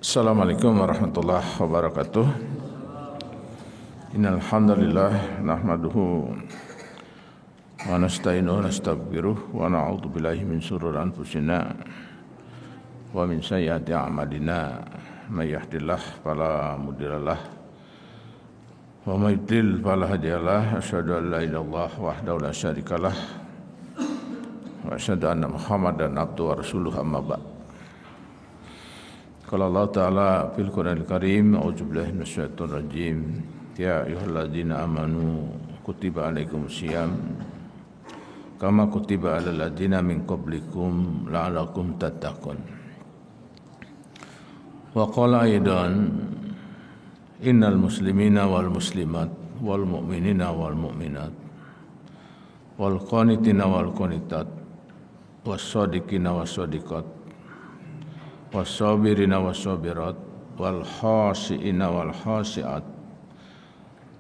Assalamualaikum warahmatullahi wabarakatuh. Innal hamdalillah nahmaduhu wa nasta'inuhu wa nastaghfiruh wa na'udzu billahi min shururi anfusina wa min sayyiati a'malina. May yahdihillahu fala mudhillalah wa may yudlil fala hadiyalah. Asyhadu an la ilaha illallah wahdahu la syarikalah wa asyhadu anna Muhammadan abduhu wa rasuluhu amma ba'd. Qala Allah Ta'ala fil Qur'anil Karim, a'udzu billahi minasyaitonir rajim. Ya ayyuhalladzina amanu kutiba alaikumus syiyam kama kutiba alal ladzina min qablikum la'allakum tattaqun. Wa qala aidan innal muslimina wal muslimat wal mu'minina wal mu'minat wal qanitina wal qanitat was shadiqina was shadiqat was-sabirina was-sabirat wal khashiina wal khashiat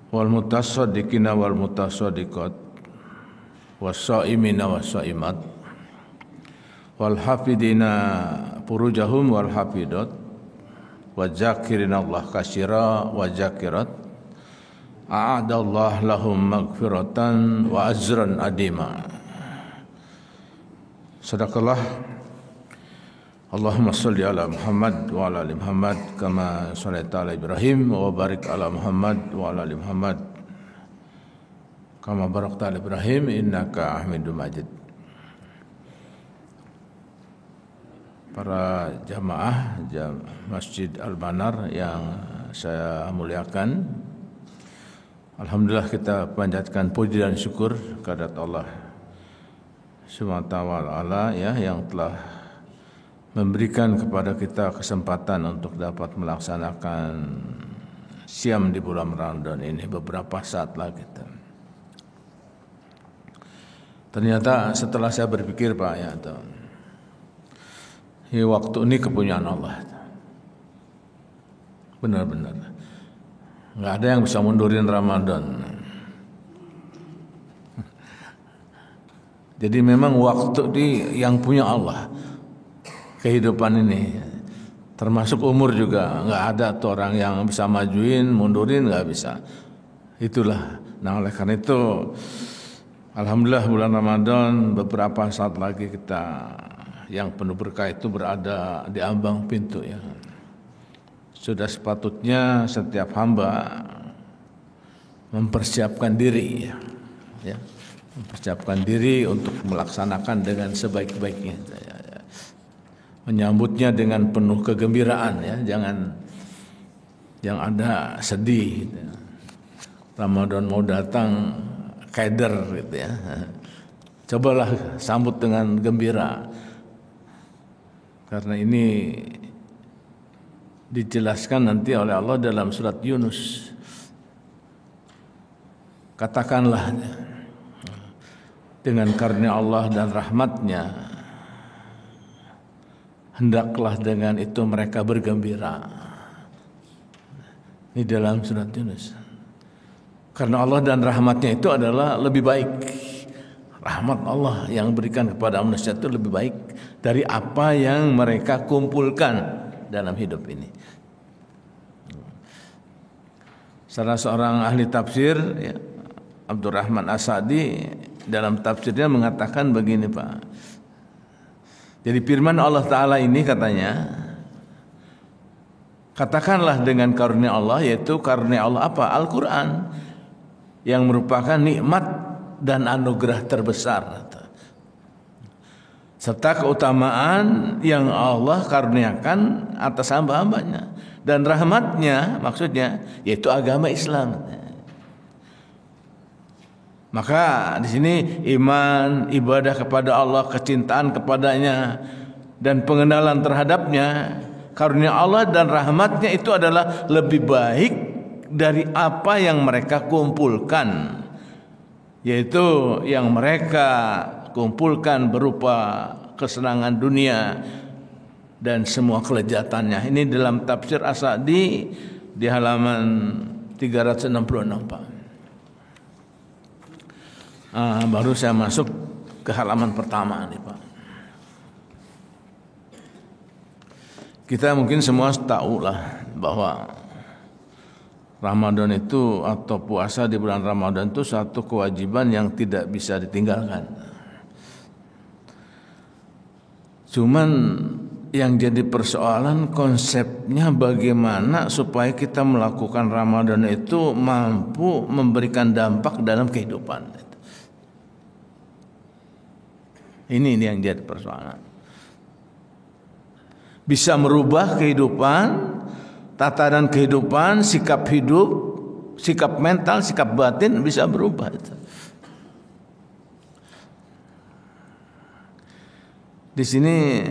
wal mutasaddiqina wal mutasaddiqat was-saimina was-saimat wal hafidina furujahum wal hafidat wadzakirina Allah katsira wa zakirat a'adallahu lahum maghfiratan wa ajran adima. Sadaqallah. Allahumma salli ala Muhammad wa ala ali Muhammad kama shallaita ala Ibrahim wa barik ala Muhammad wa ala ali Muhammad kama barakta ala Ibrahim innaka Hamidum Majid. Para jamaah Masjid Al-Manar yang saya muliakan, alhamdulillah kita panjatkan puji dan syukur kehadirat Allah Subhanahu wa taala ya yang telah memberikan kepada kita kesempatan untuk dapat melaksanakan siam di bulan Ramadan ini beberapa saat lagi. Ternyata setelah saya berpikir Pak ya, waktu ini kepunyaan Allah. Benar-benar. Nggak ada yang bisa mundurin Ramadan. Jadi memang waktu ini yang punya Allah. Kehidupan ini termasuk umur juga nggak ada tuh orang yang bisa majuin mundurin, nggak bisa. Itulah. Nah oleh karena itu alhamdulillah bulan Ramadan beberapa saat lagi kita yang penuh berkah itu berada di ambang pintu ya. Sudah sepatutnya setiap hamba mempersiapkan diri ya. Mempersiapkan diri untuk melaksanakan dengan sebaik-baiknya. Menyambutnya dengan penuh kegembiraan ya, jangan yang ada sedih gitu. Ramadan mau datang keder gitu ya. Cobalah sambut dengan gembira. Karena ini dijelaskan nanti oleh Allah dalam surat Yunus. Katakanlah dengan karunia Allah dan rahmatnya hendaklah dengan itu mereka bergembira. Ini dalam surat Yunus. Karena Allah dan rahmatnya itu adalah lebih baik. Rahmat Allah yang berikan kepada manusia itu lebih baik dari apa yang mereka kumpulkan dalam hidup ini. Salah seorang ahli tafsir ya, Abdurrahman As-Sa'di dalam tafsirnya mengatakan begini Pak. Jadi firman Allah Ta'ala ini katanya, katakanlah dengan karunia Allah, yaitu karunia Allah apa? Al-Quran, yang merupakan nikmat dan anugerah terbesar. Serta keutamaan yang Allah karuniakan atas hamba-hambanya. Dan rahmatnya maksudnya, yaitu agama Islam. Maka di sini iman, ibadah kepada Allah, kecintaan kepadanya dan pengenalan terhadapnya, karunia Allah dan rahmatnya itu adalah lebih baik dari apa yang mereka kumpulkan, yaitu yang mereka kumpulkan berupa kesenangan dunia dan semua kelezatannya. Ini dalam tafsir As-Sa'di di halaman 366 Pak. Baru saya masuk ke halaman pertama nih Pak. Kita mungkin semua tahu lah bahwa Ramadan itu atau puasa di bulan Ramadan itu satu kewajiban yang tidak bisa ditinggalkan. Cuman yang jadi persoalan konsepnya bagaimana supaya kita melakukan Ramadan itu mampu memberikan dampak dalam kehidupan. Ini yang jadi persoalan. Bisa merubah kehidupan, tatanan kehidupan, sikap hidup, sikap mental, sikap batin bisa berubah. Di sini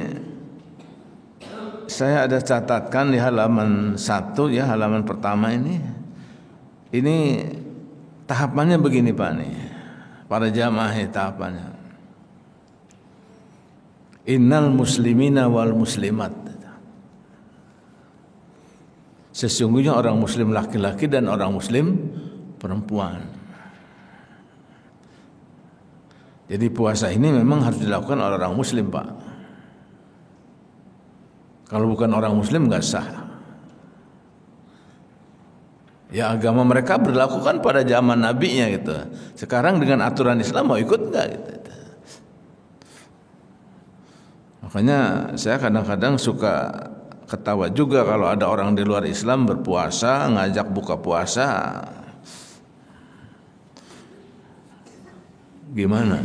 saya ada catatkan di halaman 1 ya, halaman pertama ini. Ini tahapannya begini Pak nih. Para jamaah tahapannya. Innal muslimina wal muslimat. Sesungguhnya orang muslim laki-laki dan orang muslim perempuan. Jadi puasa ini memang harus dilakukan oleh orang muslim Pak. Kalau bukan orang muslim nggak sah. Ya agama mereka berlaku kan pada zaman nabinya gitu. Sekarang dengan aturan Islam mau ikut nggak gitu. Makanya saya kadang-kadang suka ketawa juga kalau ada orang di luar Islam berpuasa, ngajak buka puasa. Gimana?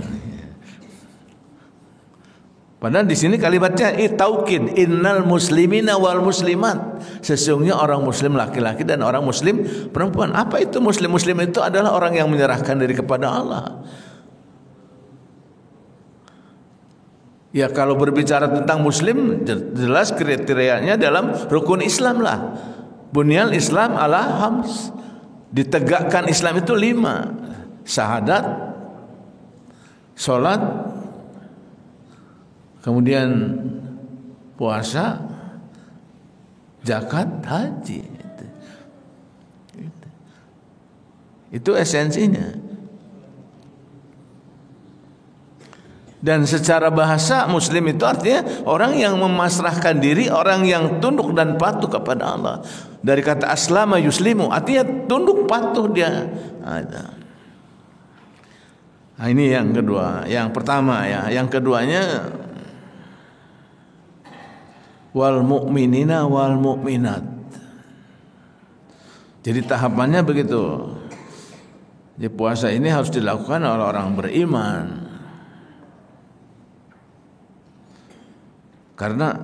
Padahal di sini kalimatnya taukid, innal muslimina wal muslimat. Sesungguhnya orang muslim laki-laki dan orang muslim perempuan. Apa itu muslim? Muslim itu adalah orang yang menyerahkan diri kepada Allah. Ya kalau berbicara tentang muslim jelas kriterianya dalam rukun Islam lah. Bunyal Islam ala khams. Ditegakkan Islam itu 5. Syahadat, salat, kemudian puasa, zakat, haji. Itu esensinya. Dan secara bahasa muslim itu artinya orang yang memasrahkan diri, orang yang tunduk dan patuh kepada Allah. Dari kata aslama yuslimu artinya tunduk patuh dia. Nah, ini yang kedua. Yang pertama ya, yang keduanya wal mu'minina wal mu'minat. Jadi tahapannya begitu. Jadi puasa ini harus dilakukan oleh orang beriman. Karena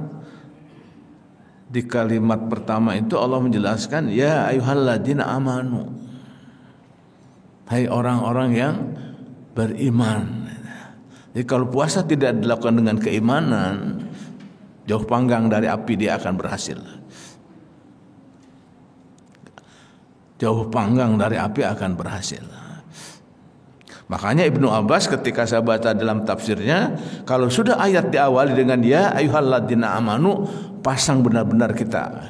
di kalimat pertama itu Allah menjelaskan ya ayyuhalladzina amanu. Hai orang-orang yang beriman. Jadi kalau puasa tidak dilakukan dengan keimanan, jauh panggang dari api dia akan berhasil. Jauh panggang dari api akan berhasil. Makanya Ibnu Abbas ketika saya baca dalam tafsirnya, kalau sudah ayat diawali dengan ya ayyuhalladzina amanu, pasang benar-benar kita,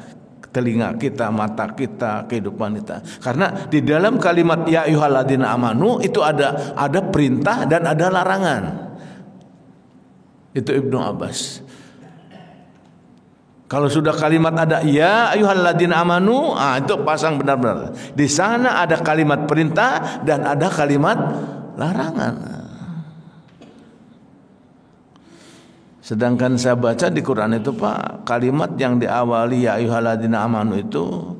telinga kita, mata kita, kehidupan kita. Karena di dalam kalimat ya ayyuhalladzina amanu itu ada perintah dan ada larangan. Itu Ibnu Abbas. Kalau sudah kalimat ada ya ayyuhalladzina amanu, itu pasang benar-benar. Di sana ada kalimat perintah dan ada kalimat larangan. Sedangkan saya baca di Quran itu Pak, kalimat yang diawali ya ayyuhalladzina amanu itu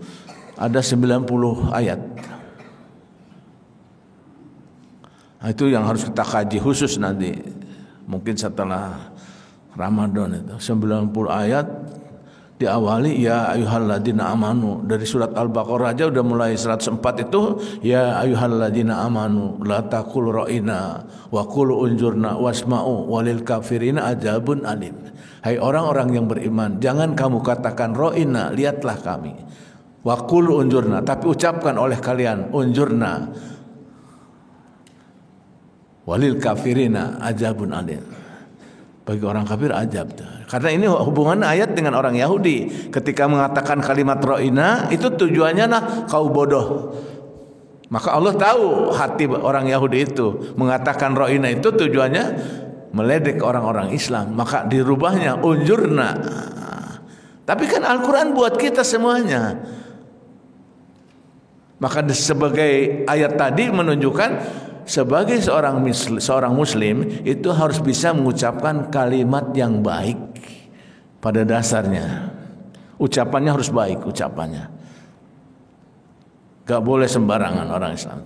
ada 90 ayat. Nah, itu yang harus kita kaji khusus nanti. Mungkin setelah Ramadan itu 90 ayat diawali ya ayyuhalladzina amanu. Dari surat Al-Baqarah aja udah mulai 104 itu ya ayyuhalladzina amanu la taqul ra'ina wa qul unzurna wasma'u walil kafirina adzabun alim. Hai orang-orang yang beriman, jangan kamu katakan ra'ina, lihatlah kami. Wa qul unzurna, tapi ucapkan oleh kalian unzurna. Walil kafirina adzabun alim. Bagi orang kafir ajab. Karena ini hubungan ayat dengan orang Yahudi. Ketika mengatakan kalimat ro'ina, itu tujuannya nah kau bodoh. Maka Allah tahu hati orang Yahudi itu. Mengatakan ro'ina itu tujuannya meledek orang-orang Islam. Maka dirubahnya unjurna. Tapi kan Al-Quran buat kita semuanya. Maka sebagai ayat tadi menunjukkan sebagai seorang muslim itu harus bisa mengucapkan kalimat yang baik pada dasarnya. Ucapannya harus baik ucapannya. Gak boleh sembarangan orang Islam.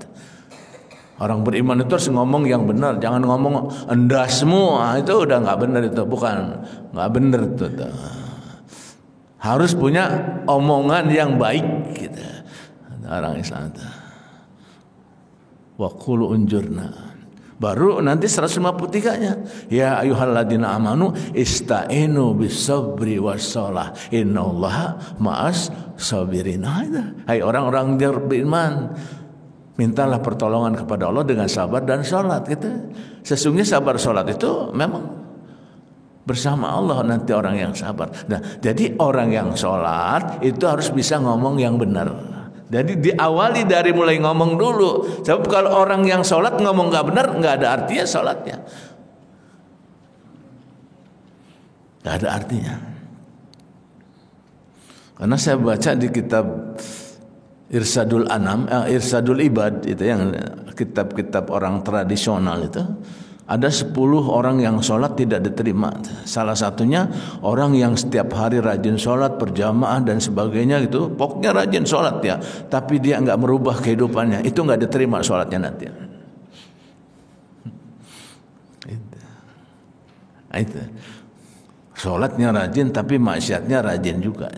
Orang beriman itu harus ngomong yang benar, jangan ngomong endasmu. Itu udah nggak benar, itu bukan nggak benar itu. Harus punya omongan yang baik gitu. Orang Islam itu. Wa qul unjurna. Baru nanti 153-nya. Ya ayyuhalladzina amanu ista'inu bis-sabri was-shalah. Innallaha ma'as sabirin. Hai orang-orang yang beriman, mintalah pertolongan kepada Allah dengan sabar dan sholat gitu. Sesungguhnya sabar sholat itu memang bersama Allah nanti orang yang sabar. Nah, jadi orang yang sholat itu harus bisa ngomong yang benar. Jadi diawali dari mulai ngomong dulu. Sebab kalau orang yang sholat ngomong nggak benar, nggak ada artinya sholatnya. Nggak ada artinya. Karena saya baca di kitab Irsadul Anam, Irsadul Ibad itu yang kitab-kitab orang tradisional itu, ada 10 orang yang sholat tidak diterima. Salah satunya orang yang setiap hari rajin sholat berjamaah dan sebagainya gitu. Pokoknya rajin sholat ya, tapi dia nggak merubah kehidupannya, itu nggak diterima sholatnya nanti. Itu. Sholatnya rajin tapi maksiatnya rajin juga.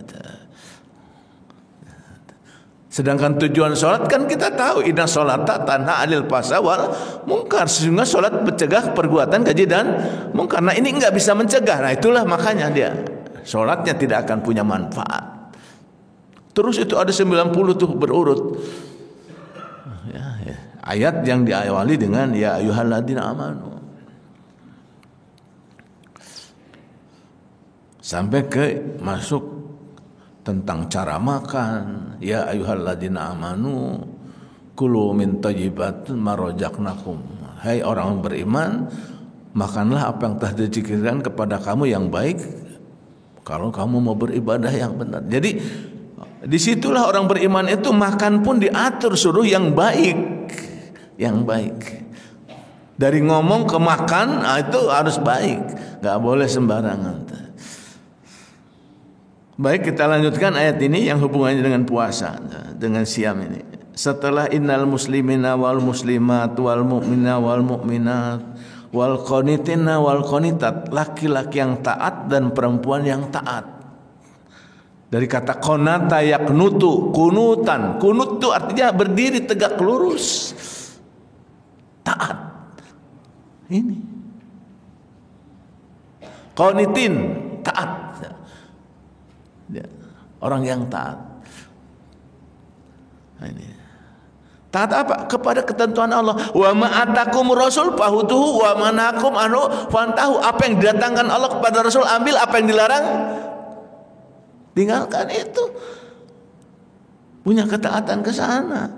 Sedangkan tujuan sholat kan kita tahu, inna sholata tanha 'anil fahsya'i wal munkar. Sehingga sholat mencegah perbuatan keji dan munkar. Nah ini nggak bisa mencegah. Nah itulah makanya dia sholatnya tidak akan punya manfaat. Terus itu ada 90 tuh berurut. Ya. Ayat yang diawali dengan ya ayyuhalladzina amanu. Sampai ke masuk tentang cara makan. Ya ayyuhalladzina amanu kulu min thayyibatin ma razaqnakum. Hai orang beriman, makanlah apa yang telah dizikirkan kepada kamu yang baik kalau kamu mau beribadah yang benar. Jadi disitulah orang beriman itu makan pun diatur suruh yang baik. Yang baik. Dari ngomong ke makan itu harus baik, nggak boleh sembarangan. Baik, kita lanjutkan ayat ini yang hubungannya dengan puasa, dengan siam ini. Setelah innal muslimina wal muslimat wal mu'mina wal mu'minat wal qanitina wal qanitat, laki-laki yang taat dan perempuan yang taat. Dari kata qanata yaqnutu, kunutan. Kunut itu artinya berdiri tegak lurus. Taat. Ini. Qanitin, taat. Orang yang taat. Nah, ini. Taat apa? Kepada ketentuan Allah. Wa ma atakum rasul fahutuhu wa ma nahakum anhu fantahu. Apa yang didatangkan Allah kepada Rasul ambil, apa yang dilarang tinggalkan. Itu punya ketaatan ke sana.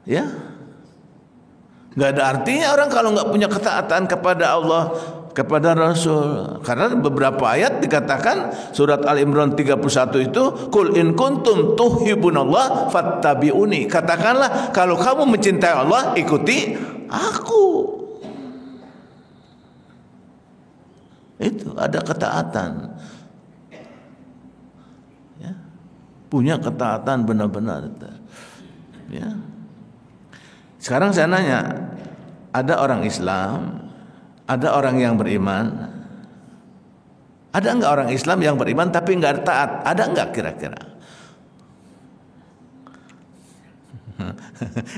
Ya. Enggak ada artinya orang kalau enggak punya ketaatan kepada Allah, kepada Rasul. Karena beberapa ayat dikatakan surat Al-Imran 31 itu qul in kuntum tuhibbunallah fattabi'uni. Katakanlah kalau kamu mencintai Allah, ikuti aku. Itu ada ketaatan. Ya. Punya ketaatan benar-benar. Ya. Sekarang saya nanya, ada orang Islam, ada orang yang beriman. Ada enggak orang Islam yang beriman tapi enggak taat? Ada enggak kira-kira?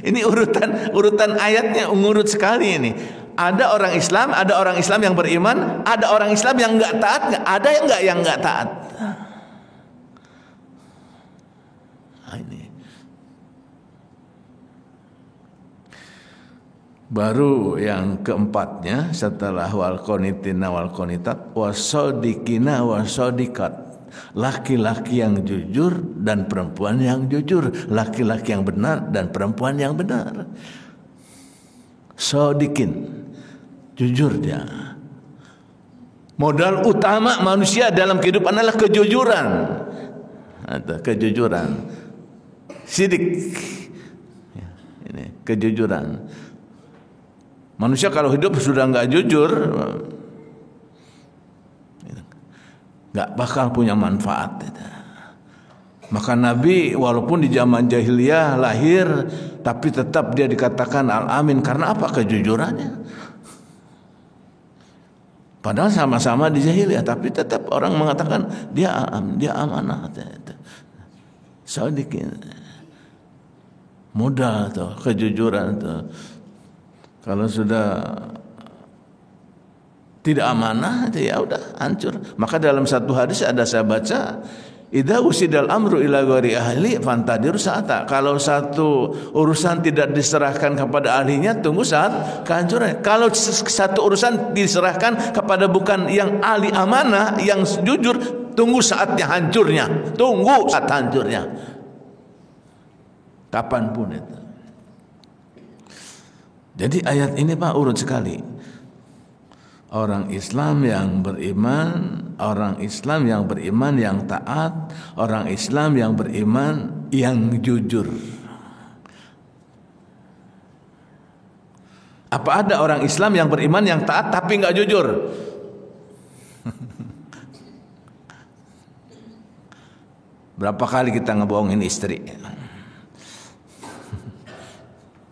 Ini urutan ayatnya ngurut sekali ini. Ada orang Islam yang beriman, ada orang Islam yang enggak taat, ada yang enggak taat. Nah, ini. Baru yang keempatnya setelah wal qanitina wal qanitat wasodiqina wasodiqat, laki-laki yang jujur dan perempuan yang jujur, laki-laki yang benar dan perempuan yang benar. Sodikin, jujur dia. Modal utama manusia dalam kehidupan adalah kejujuran. Kejujuran. Sidik. Ini kejujuran. Manusia kalau hidup sudah enggak jujur, enggak bakal punya manfaat. Maka Nabi walaupun di zaman jahiliyah lahir, tapi tetap dia dikatakan Al-Amin karena apa? Kejujurannya. Padahal sama-sama di jahiliyah, tapi tetap orang mengatakan dia amanah. Sadiqin. Modal tuh, kejujuran tuh. Kalau sudah tidak amanah, ya udah hancur. Maka dalam satu hadis ada saya baca, idza usidal amru ila ghairi ahli fantadir sa'ata. Kalau satu urusan tidak diserahkan kepada ahlinya, tunggu saat kehancuran. Kalau satu urusan diserahkan kepada bukan yang ahli amanah, yang jujur, tunggu saatnya hancurnya. Tunggu saat hancurnya. Kapanpun itu. Jadi ayat ini Pak urut sekali. Orang Islam yang beriman, orang Islam yang beriman yang taat, orang Islam yang beriman yang jujur. Apa ada orang Islam yang beriman yang taat tapi enggak jujur? Berapa kali kita ngebohongin istri?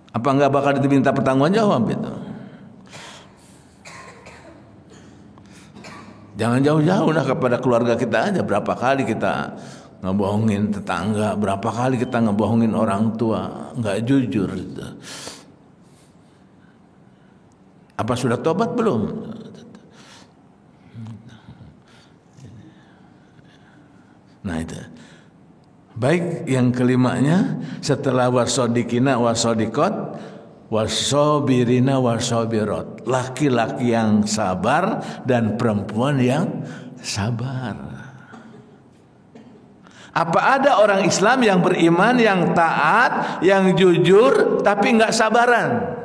Apa enggak bakal diminta pertanggungjawab itu? Jangan jauh-jauh lah kepada keluarga kita aja. Berapa kali kita ngebohongin tetangga, berapa kali kita ngebohongin orang tua, enggak jujur gitu. Apa sudah tobat belum? Nah itu. Baik, yang kelimanya setelah wasodikina wasodikot, wasobirina wasobirot, laki-laki yang sabar dan perempuan yang sabar. Apa ada orang Islam yang beriman, yang taat, yang jujur tapi enggak sabaran?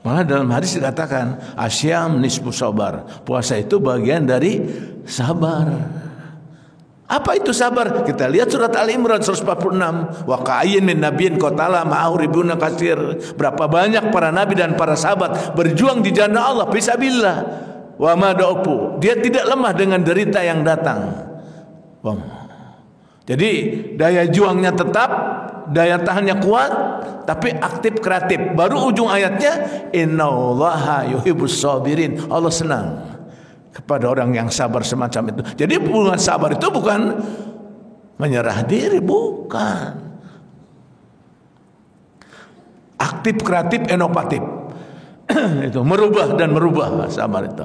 Malah dalam hadis dikatakan asyam nisfu sabar. Puasa itu bagian dari sabar. Apa itu sabar? Kita lihat surat Al-Imran 146. Wa ka'ayyin min nabiyyin qatala ma'ahu ribbuna katsir. Berapa banyak para nabi dan para sahabat berjuang di jalan Allah fisabilillah. Wa ma da'ufu. Dia tidak lemah dengan derita yang datang. Jadi daya juangnya tetap, daya tahannya kuat, tapi aktif kreatif. Baru ujung ayatnya innallaha yuhibbus sabirin. Allah senang kepada orang yang sabar semacam itu. Jadi hubungan sabar itu bukan menyerah diri, bukan. Aktif, kreatif, inovatif. Itu merubah dan merubah sabar itu.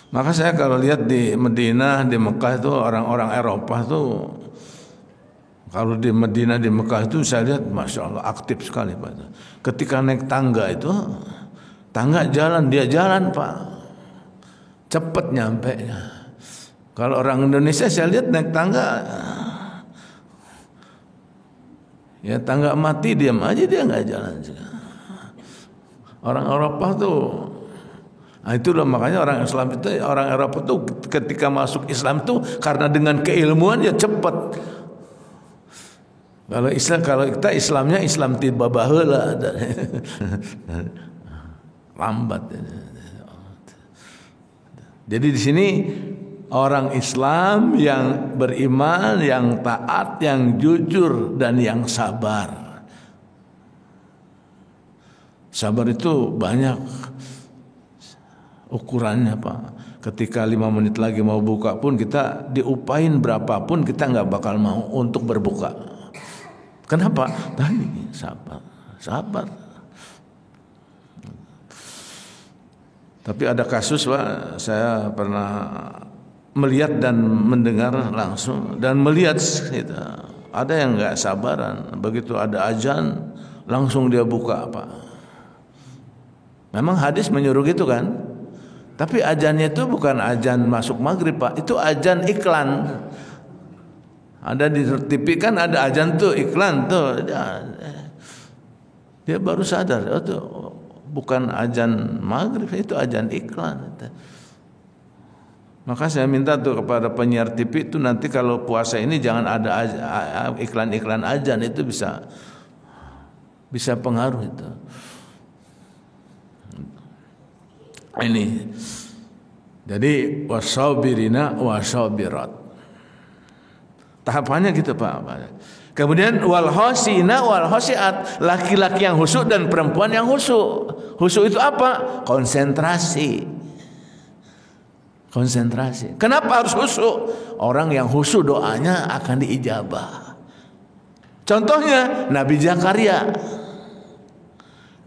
Maka saya kalau lihat di Madinah, di Mekah itu orang-orang Eropa tuh, kalau di Madinah, di Mekah itu saya lihat Masya Allah aktif sekali Pak. Ketika naik tangga itu, tangga jalan, dia jalan Pak, cepat nyampe nya. Kalau orang Indonesia saya lihat naik tangga, ya tangga mati diam aja, dia nggak jalan juga. Orang Eropa tuh, nah itulah makanya orang Islam itu, orang Eropa tuh ketika masuk Islam tuh karena dengan keilmuan ya cepat. Kalau Islam, kalau kita Islamnya Islam tiba baheula, lambat. Jadi di sini orang Islam yang beriman, yang taat, yang jujur dan yang sabar. Sabar itu banyak ukurannya Pak. Ketika 5 menit lagi mau buka pun kita diupain berapapun kita nggak bakal mau untuk berbuka. Kenapa? Tadi sabar. Tapi ada kasus Pak, saya pernah melihat dan mendengar langsung dan melihat gitu. Ada yang nggak sabaran, begitu ada azan langsung dia buka Pak. Memang hadis menyuruh gitu kan? Tapi azannya itu bukan azan masuk maghrib Pak, itu azan iklan. Ada di TV kan ada azan tuh iklan tuh. Dia baru sadar, oh, itu bukan azan maghrib, itu azan iklan. Maka saya minta tuh kepada penyiar TV itu nanti kalau puasa ini jangan ada iklan-iklan azan, itu bisa pengaruh itu. Ini. Jadi wasabirina wasabirat. Tahapannya gitu Pak. Kemudian wal hosina wal hosiat, laki-laki yang khusyuk dan perempuan yang khusyuk. Khusyuk itu apa? Konsentrasi. Kenapa harus khusyuk? Orang yang khusyuk doanya akan diijabah. Contohnya Nabi Zakaria.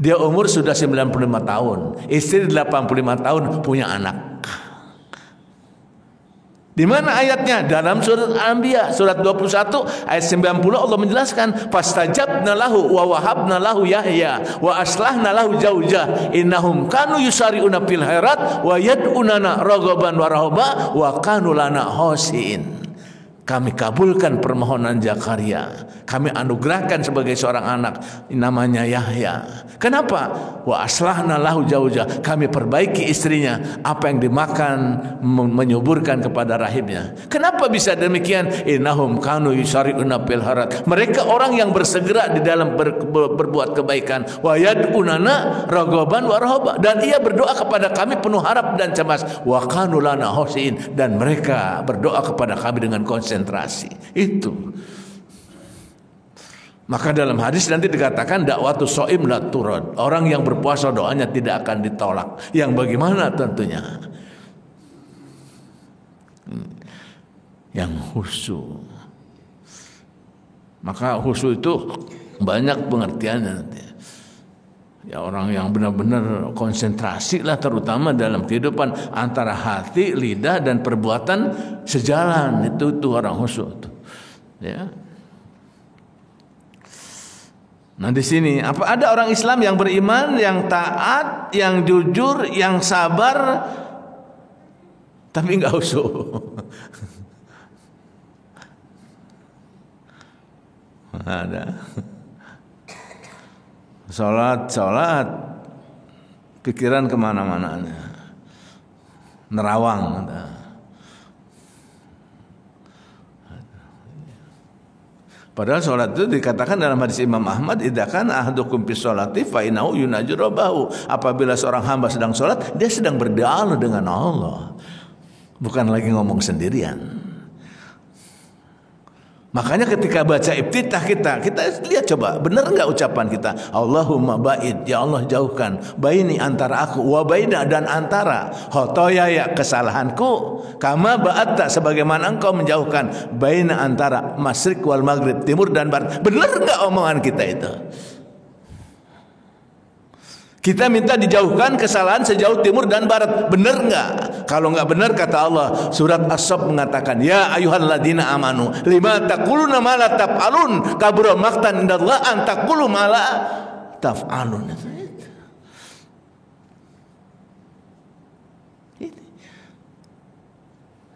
Dia umur sudah 95 tahun, istri 85 tahun, punya anak. Di mana ayatnya? Dalam surat Al-Anbiya surat 21 ayat 90 Allah menjelaskan, fastajabna lahu wa wahabna lahu Yahya wa aslahna lahu zaujah innahum kanu yusari'una fil khairat wa yad'unana raghaban wa rahaba wa kanu lana khashiin. Kami kabulkan permohonan Zakaria. Kami anugerahkan sebagai seorang anak namanya Yahya. Kenapa? Wa aslahna lahu zaujah. Kami perbaiki istrinya, apa yang dimakan menyuburkan kepada rahimnya. Kenapa bisa demikian? Innahum kanu yusari'una fil khairat. Mereka orang yang bersegera di dalam berbuat kebaikan. Wa yad'unana raghaban wa rahaba. Dan ia berdoa kepada kami penuh harap dan cemas. Wa kanu lana khashiin. Dan mereka berdoa kepada kami dengan konsentrasi. Itu. Maka dalam hadis nanti dikatakan dakwatus shaim la turad. Orang yang berpuasa doanya tidak akan ditolak. Yang bagaimana tentunya? Yang khusyuk. Maka khusyuk itu banyak pengertiannya nanti. Ya, orang yang benar-benar konsentrasi lah, terutama dalam kehidupan antara hati, lidah dan perbuatan sejalan, itu orang khusyuk. Ya. Nah di sini apa ada orang Islam yang beriman, yang taat, yang jujur, yang sabar, tapi nggak khusyuk? Ada. Sholat, pikiran kemana-mana, nerawang. Padahal sholat itu dikatakan dalam hadis Imam Ahmad, idza kana ahadukum fi sholati fa innahu yunaji rabbahu. Apabila seorang hamba sedang sholat, dia sedang berdialog dengan Allah, bukan lagi ngomong sendirian. Makanya ketika baca iftitah kita lihat coba, benar enggak ucapan kita? Allahumma ba'id, ya Allah jauhkan baini antara aku wa baina dan antara khotoyaya kesalahanku, kama ba'atta sebagaimana engkau menjauhkan baina antara masyriq wal maghrib, timur dan barat. Benar enggak omongan kita itu? Kita minta dijauhkan kesalahan sejauh timur dan barat. Benar enggak? Kalau enggak benar, kata Allah, surat As-Saff mengatakan, ya ayyuhalladzina amanu lima taquluna ma la taf'alun kabura maqtan indallah an taqulu ma la taf'alun.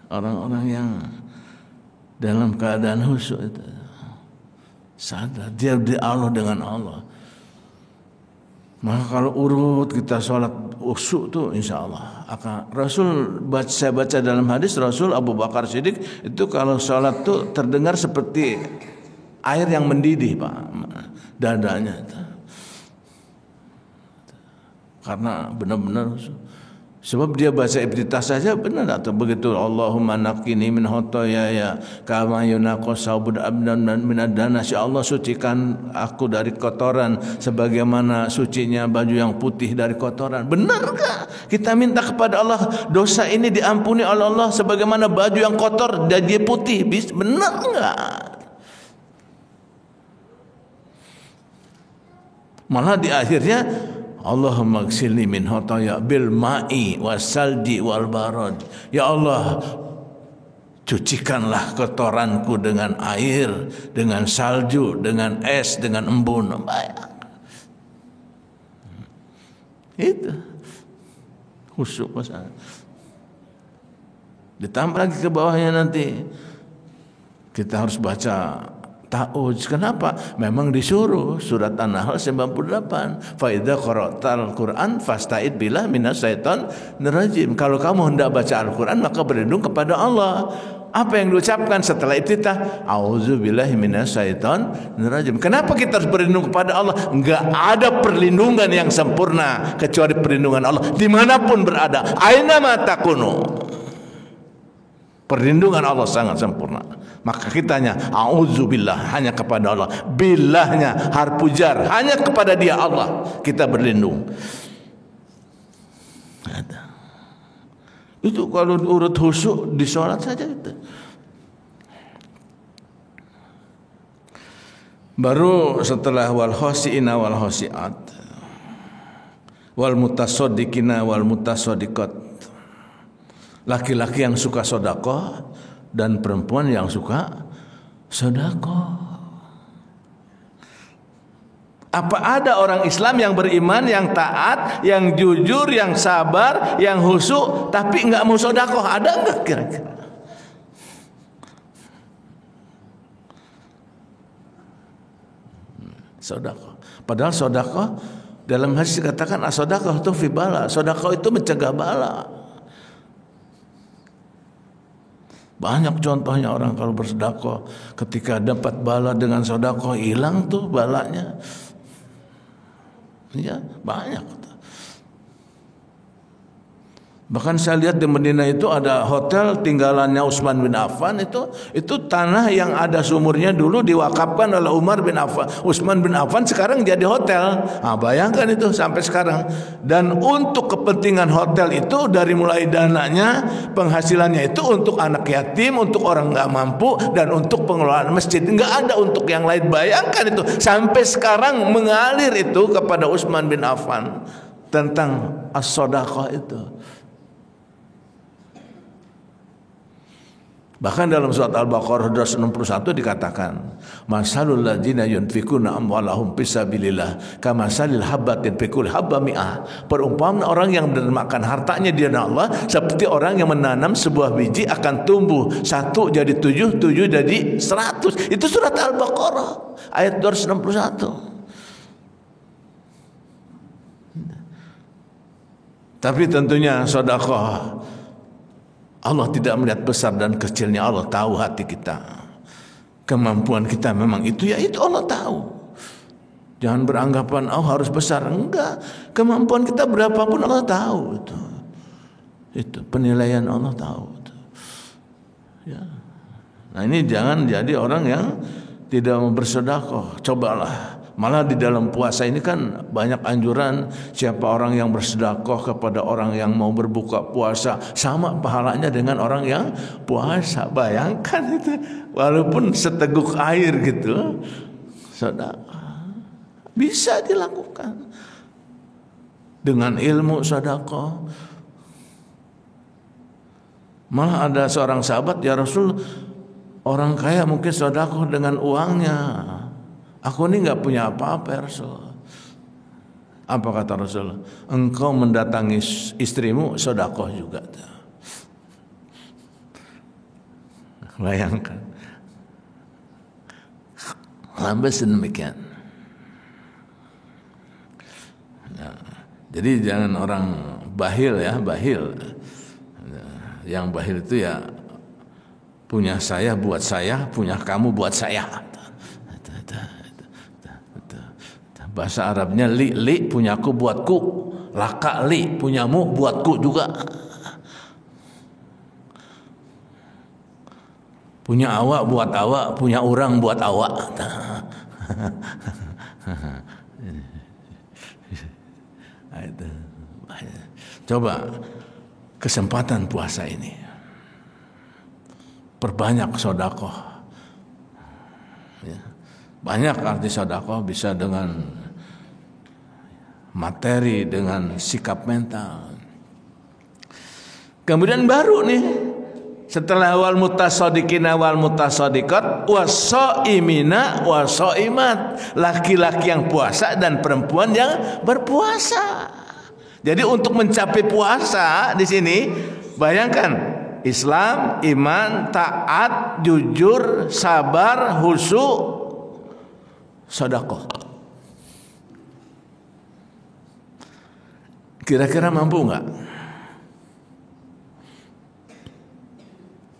Orang-orang yang dalam keadaan khusyuk itu sadar dia dialog dengan Allah. Maka kalau urut kita sholat khusyuk tuh insya Allah akan. Saya baca dalam hadis Rasul Abu Bakar Siddiq itu kalau sholat tuh terdengar seperti air yang mendidih Pak, dadanya itu. Karena benar-benar sebab dia baca iftitah saja benar atau begitu, Allahumma naqqini min khotoyaya kama yunaqqa saubud abdan min ad-danas. Ya Allah, sucikan aku dari kotoran sebagaimana sucinya baju yang putih dari kotoran. Benarkah kita minta kepada Allah dosa ini diampuni oleh Allah sebagaimana baju yang kotor dan dia putih? Benar enggak? Malah di akhirnya Allahumma gsilni min khotoya bil ma'i wasaldi wal barad. Ya Allah, cucikanlah kotoranku dengan air, dengan salju, dengan es, dengan embun. Itu khusyuk masalah. Ditambah lagi ke bawahnya nanti kita harus baca ta'uz. Kenapa? Memang disuruh. Surat An-Nahl 98. Fa idza qara'tal Qur'an fasta'id billah minasyaitonir rajim. Kalau kamu hendak baca Al-Qur'an maka berlindung kepada Allah. Apa yang diucapkan setelah iftitah? A'udzubillahi minasyaitonir rajim. Kenapa kita harus berlindung kepada Allah? Enggak ada perlindungan yang sempurna kecuali perlindungan Allah dimanapun berada. Aina ma takunu. Perlindungan Allah sangat sempurna. Maka kitanya a'udzubillah, hanya kepada Allah. Billahnya harfu jar, hanya kepada Dia Allah kita berlindung. Ada. Itu kalau urut khusyuk di sholat saja itu. Baru setelah wal khosiina wal khosiat, wal mutasaddiqina wal mutasaddiqat. Laki-laki yang suka sedekah dan perempuan yang suka sedekah. Apa ada orang Islam yang beriman, yang taat, yang jujur, yang sabar, yang khusyuk, tapi enggak mau sedekah? Ada enggak kira-kira? Sedekah. Padahal sedekah dalam hadis dikatakan as-sedekah itu fi bala. Sedekah itu mencegah bala. Banyak contohnya orang kalau bersedekah ketika dapat bala dengan sedekah hilang tuh balanya. Ya, banyak. Bahkan saya lihat di Madinah itu ada hotel tinggalannya Utsman bin Affan, itu tanah yang ada sumurnya dulu diwakafkan oleh Umar bin Affan. Utsman bin Affan sekarang jadi hotel. Nah, bayangkan itu sampai sekarang. Dan untuk kepentingan hotel itu dari mulai dananya, penghasilannya itu untuk anak yatim, untuk orang nggak mampu, dan untuk pengelolaan masjid. Nggak ada untuk yang lain. Bayangkan itu sampai sekarang mengalir itu kepada Utsman bin Affan tentang as-shadaqah itu. Bahkan dalam surat Al-Baqarah 261 dikatakan, masalul ladzina yunfikuna amwalahum fisabilillah kamasalil habbatin fi kulli habba mi'ah. Perumpamaan orang yang mendermakan hartanya di jalan Allah seperti orang yang menanam sebuah biji akan tumbuh 1 jadi 7, 7 jadi 100. Itu surat Al-Baqarah ayat 261. Tapi tentunya sedekah Allah tidak melihat besar dan kecilnya. Allah tahu hati kita, kemampuan kita memang itu, ya itu Allah tahu. Jangan beranggapan harus besar. Enggak, kemampuan kita berapapun Allah tahu. Itu penilaian Allah tahu itu. Ya. Nah ini jangan jadi orang yang tidak mau bersedekah. Cobalah. Malah di dalam puasa ini kan banyak anjuran, siapa orang yang bersedekah kepada orang yang mau berbuka puasa sama pahalanya dengan orang yang puasa. Bayangkan itu, walaupun seteguk air gitu, sedekah bisa dilakukan dengan ilmu sedekah. Malah ada seorang sahabat, ya Rasul, orang kaya mungkin sedekah dengan uangnya. Aku ini nggak punya apa-apa ya Rasul. Apa kata Rasul? Engkau mendatangi istrimu sedekah juga. Bayangkan. Sampai sedemikian. Nah, jadi jangan orang bahil ya, bahil. Yang bahil itu ya punya saya buat saya, punya kamu buat saya. Bahasa Arabnya li punyaku buatku, laka li punyamu buatku juga. Punya awak buat awak, punya orang buat awak. Coba kesempatan puasa ini, perbanyak sedekah. Ya. Banyak arti sedekah bisa dengan materi, dengan sikap mental. Kemudian baru nih, setelah wal mutasaddiqina wal mutasaddiqat wasaimina wasaimat, laki-laki yang puasa dan perempuan yang berpuasa. Jadi untuk mencapai puasa di sini, bayangkan Islam, iman, taat, jujur, sabar, khusyuk, sedekah. Kira-kira mampu nggak?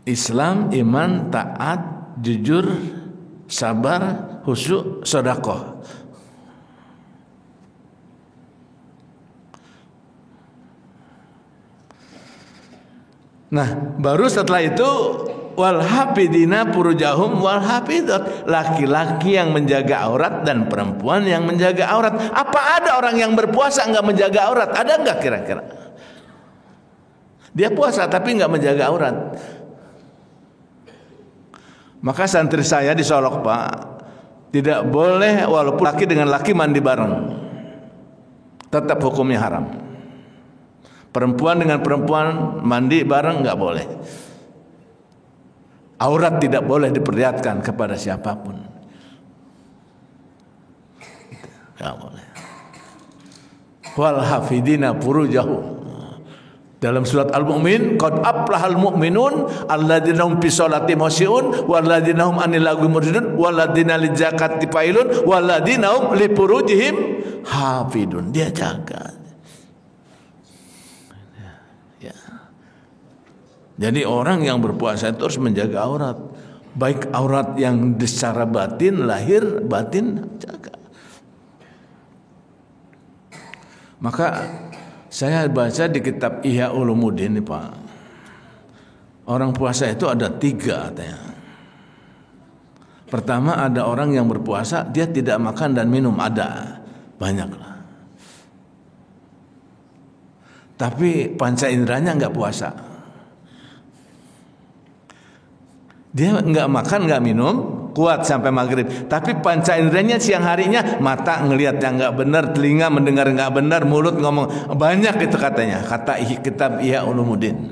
Islam, iman, taat, jujur, sabar, khusyuk, sedekah. Nah, baru setelah itu wal hafidina furujahum wal hafidat, laki-laki yang menjaga aurat dan perempuan yang menjaga aurat. Apa ada orang yang berpuasa enggak menjaga aurat? Ada enggak kira-kira? Dia puasa tapi enggak menjaga aurat. Maka santri saya di Solok, Pak, tidak boleh walaupun laki dengan laki mandi bareng. Tetap hukumnya haram. Perempuan dengan perempuan mandi bareng enggak boleh. Aurat tidak boleh diperlihatkan kepada siapapun. Enggak boleh. Wal hafidina furujahum. Dalam surat Al-Mu'min, qad aflahal mu'minun alladzina hum fi sholatihim khashi'un walladzina hum 'anil lagwi muridun walladzina lizakati failun walladzina hum li furujihim hafidun. Dia jaga. Jadi orang yang berpuasa itu harus menjaga aurat, baik aurat yang secara batin, lahir, batin, jaga. Maka saya baca di kitab Ihya Ulumuddin, Pak, orang puasa itu ada 3 katanya. Pertama, ada orang yang berpuasa dia tidak makan dan minum, ada banyaklah. Tapi panca inderanya enggak puasa. Dia enggak makan, enggak minum, kuat sampai maghrib. Tapi panca inderanya siang harinya, mata ngelihat yang enggak benar, telinga mendengar enggak benar, mulut ngomong banyak itu katanya. Kata kitab Ihya Ulumuddin.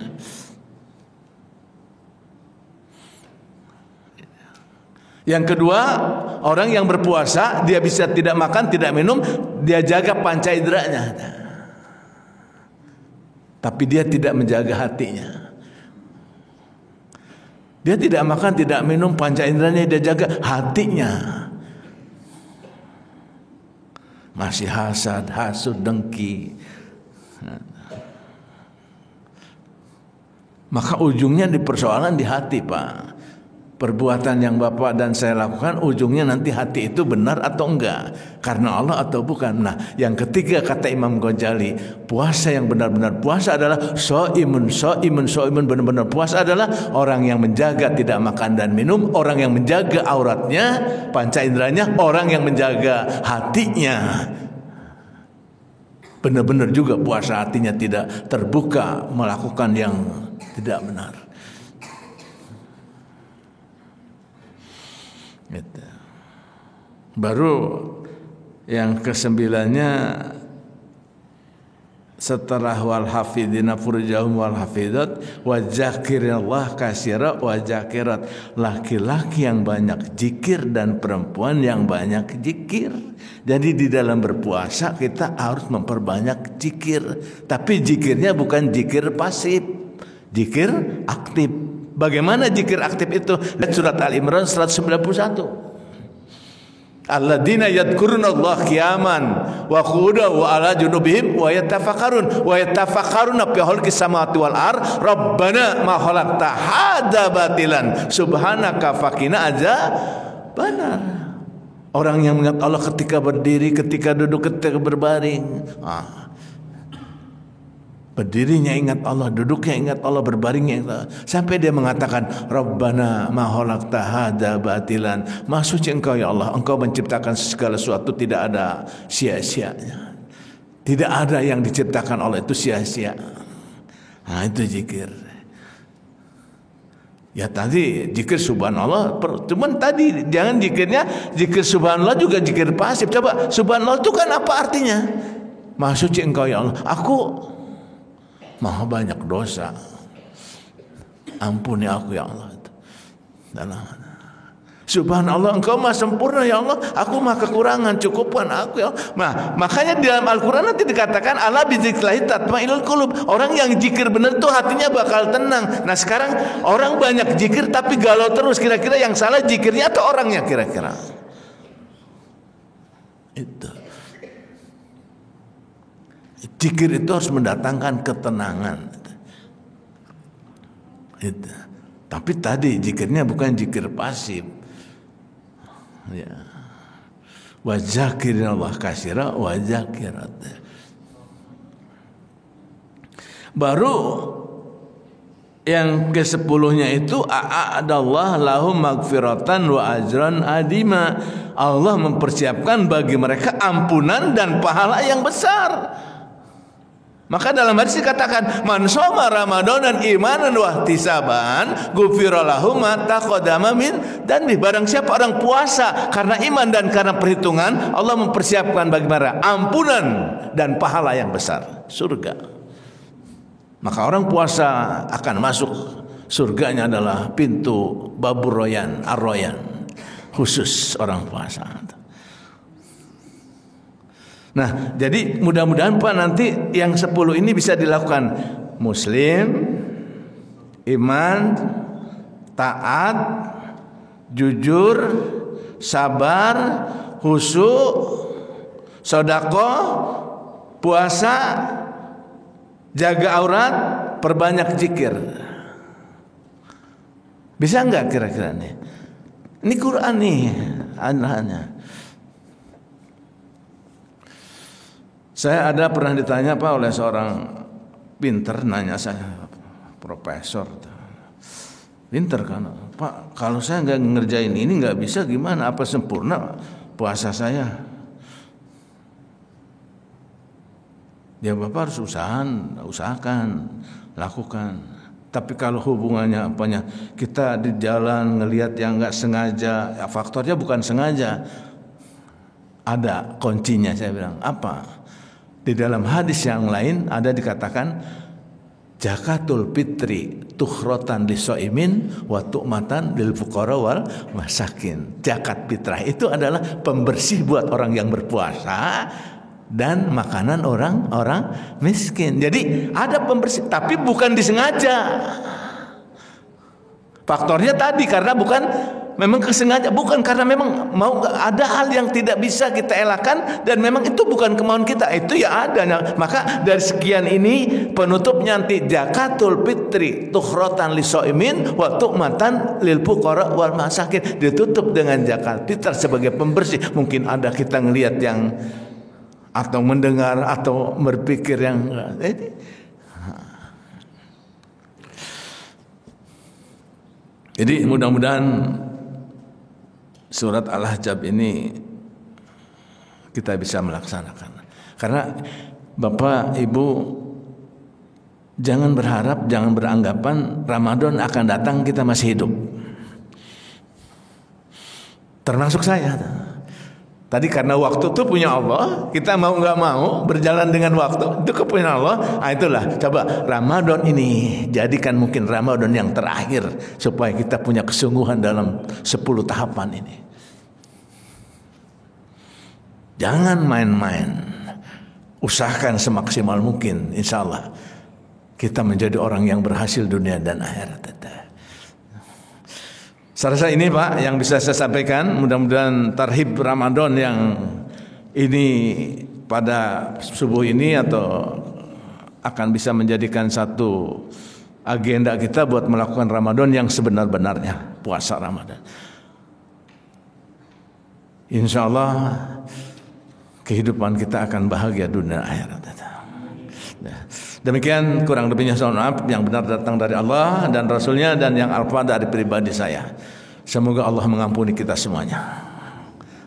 Yang kedua, orang yang berpuasa dia bisa tidak makan, tidak minum, dia jaga panca inderanya. Tapi dia tidak menjaga hatinya. Dia tidak makan, tidak minum, panca inderanya dia jaga, hatinya masih hasad, hasud, dengki. Maka ujungnya di persoalan di hati, Pak. Perbuatan yang Bapak dan saya lakukan ujungnya nanti hati itu benar atau enggak, karena Allah atau bukan. Nah, yang ketiga kata Imam Ghazali, puasa yang benar-benar puasa adalah shaimun, benar-benar puasa adalah orang yang menjaga tidak makan dan minum, orang yang menjaga auratnya, panca inderanya, orang yang menjaga hatinya. Benar-benar juga puasa, hatinya tidak terbuka melakukan yang tidak benar. Gitu. Baru yang ke-9-nya setelah wal hafidina furujahum wal hafidat wa zakirillah katsira wa zakirat, laki-laki yang banyak zikir dan perempuan yang banyak zikir. Jadi di dalam berpuasa kita harus memperbanyak zikir, tapi zikirnya bukan zikir pasif, zikir aktif. Bagaimana zikir aktif itu? Lihat surat Al-Imran 191. Alladzina yadhkurunallaha qiyaman wa qu'udan wa 'ala junubihim wa yatafakkaruna fi khalqis samawati wal ard rabbana ma khalaqta hadza batilan subhanaka faqina adzabannar. Orang yang mengingat Allah ketika berdiri, ketika duduk, ketika berbaring. Berdirinya ingat Allah, duduknya ingat Allah, berbaringnya ingat Allah. Sampai dia mengatakan, Rabbana ma khalaqta hadza batilan. Maha suci Engkau ya Allah, Engkau menciptakan segala sesuatu tidak ada sia-sianya. Tidak ada yang diciptakan Allah itu sia-sia. Nah, itu zikir. Ya tadi zikir subhanallah, cuman tadi jangan zikirnya zikir subhanallah juga zikir pasif. Coba subhanallah itu kan apa artinya? Maha suci Engkau ya Allah, aku maha banyak dosa, ampuni aku ya Allah. Subhanallah, Engkau maha sempurna ya Allah, aku maha kekurangan, cukupkan aku ya Allah. Nah, makanya di dalam Al-Quran nanti dikatakan ala bizikrillahi tatma'innul qulub. Orang yang zikir benar tuh hatinya bakal tenang. Nah sekarang orang banyak zikir tapi galau terus. Kira-kira yang salah zikirnya atau orangnya kira-kira? Itu. Zikir itu harus mendatangkan ketenangan. Itu. Tapi tadi zikirnya bukan zikir pasif. Ya. Wa zakirillah katsira wa zakirat. Baru yang ke-10-nya itu a'adallah lahum magfiratan wa ajran adima. Allah mempersiapkan bagi mereka ampunan dan pahala yang besar. Maka dalam hadis dikatakan man shoma ramadanan imanan wa ihtisaban ghufira lahu ma taqaddama min dan barang siapa orang puasa karena iman dan karena perhitungan, Allah mempersiapkan bagi mereka ampunan dan pahala yang besar, surga. Maka orang puasa akan masuk surganya adalah pintu babur royan, ar-royan, khusus orang puasa. Nah, jadi mudah-mudahan Pak nanti yang 10 ini bisa dilakukan. Muslim, iman, taat, jujur, sabar, khusyuk, sedekah, puasa, jaga aurat, perbanyak zikir. Bisa enggak kira-kira nih? Ini Quran nih, anehnya. Saya ada pernah ditanya Pak oleh seorang pinter, nanya saya, profesor, pinter kan, Pak kalau saya nggak ngerjain ini nggak bisa gimana? Apa sempurna puasa saya? Ya Bapak harus usahakan, lakukan. Tapi kalau hubungannya apanya, kita di jalan ngelihat yang nggak sengaja, ya faktornya bukan sengaja, ada kuncinya. Saya bilang apa? Di dalam hadis yang lain ada dikatakan zakatul fitri tukhrotan lisoimin wa tu'matan lil fuqara wal masakin. Zakat fitrah itu adalah pembersih buat orang yang berpuasa dan makanan orang-orang miskin. Jadi ada pembersih, tapi bukan disengaja. Faktornya tadi karena bukan memang kesengaja, bukan karena memang mau, ada hal yang tidak bisa kita elakkan dan memang itu bukan kemauan kita, itu ya ada. Maka dari sekian ini penutupnya nanti zakatul fitri tukhrotan lisoimin wa tu'matan lil fuqara wal masakin, ditutup dengan zakat fitrah sebagai pembersih. Mungkin ada kita ngelihat yang atau mendengar atau berpikir yang jadi mudah-mudahan surat Al-Ahzab ini kita bisa melaksanakan. Karena Bapak Ibu jangan berharap, jangan beranggapan Ramadan akan datang kita masih hidup. Termasuk saya. Tadi karena waktu itu punya Allah, kita mau nggak mau berjalan dengan waktu itu kepunyaan Allah. Nah itulah, coba Ramadan ini jadikan mungkin Ramadan yang terakhir supaya kita punya kesungguhan dalam 10 tahapan ini. Jangan main-main, usahakan semaksimal mungkin, insya Allah kita menjadi orang yang berhasil dunia dan akhirat. Saya rasa ini Pak yang bisa saya sampaikan. Mudah-mudahan tarhib Ramadan yang ini pada subuh ini atau akan bisa menjadikan satu agenda kita buat melakukan Ramadan yang sebenar-benarnya, puasa Ramadan. Insya Allah kehidupan kita akan bahagia dunia akhirat. Demikian kurang lebihnya, mohon maaf. Yang benar datang dari Allah dan Rasulnya, dan yang alfa dari pribadi saya. Semoga Allah mengampuni kita semuanya.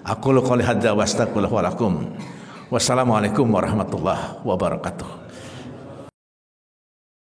Aqulu qouli hadza wa astaghfirullaha wa lakum. Wassalamualaikum warahmatullahi wabarakatuh.